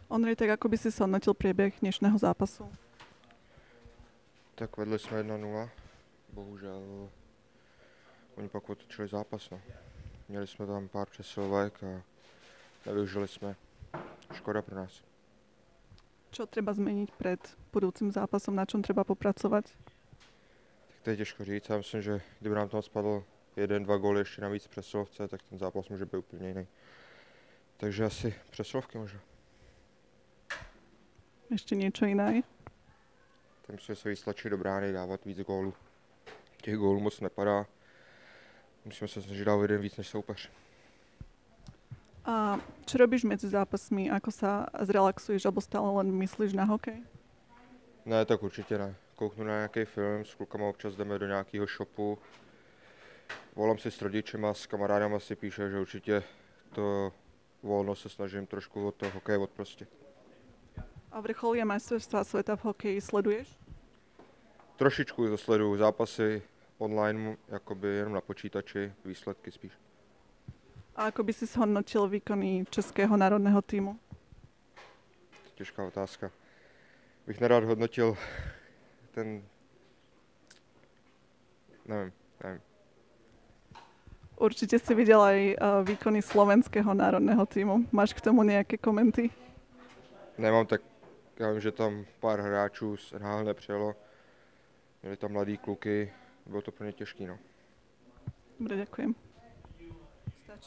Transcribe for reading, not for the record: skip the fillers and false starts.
Ondrej, tak ako by si zhodnotil priebeh dnešného zápasu? Tak vedli jsme 1-0. Bohužel oni pak otočili zápas. No. Měli jsme tam pár přesilovek a nevyužili jsme. Škoda pro nás. Čo treba zmeniť pred budúcim zápasom, na čom treba popracovať? Tak to je těžko říct. Já myslím, že kdyby nám tam spadl 1-2 góly ještě navíc v přesilovce, tak ten zápas může být úplně jiný. Takže asi přesilovky možná. Ešte niečo iné? Tam musíme se víc tlačit do brány, dávat víc gólů. Těch gólů moc nepadá. Musíme se snažit dát jeden víc než soupeř. A čo robíš medzi zápasmi? Ako sa zrelaxuješ, alebo stále len myslíš na hokej? Ne, tak určitě ne. Kouknu na nějaký film, s klukama občas jdeme do nějakého shopu. Volám si s rodičema, s kamarádama si píše, že určitě to volno se snažím trošku od toho hokeje odprostit. A vrcholie majstrovstvá sveta v hokeji sleduješ? Trošičku zasleduju zápasy online, jakoby jenom na počítači, výsledky spíš. A ako by si zhodnotil výkony českého národného týmu? Těžká otázka. Bych nerad hodnotil ten... Nevím. Určite si videl aj výkony slovenského národného týmu. Máš k tomu nejaké komenty? Nemám, tak já vím, že tam pár hráčů z NHL nepřijelo. Měli tam mladý kluky, bylo to pro ně těžký, no. Dobre, ďakujem.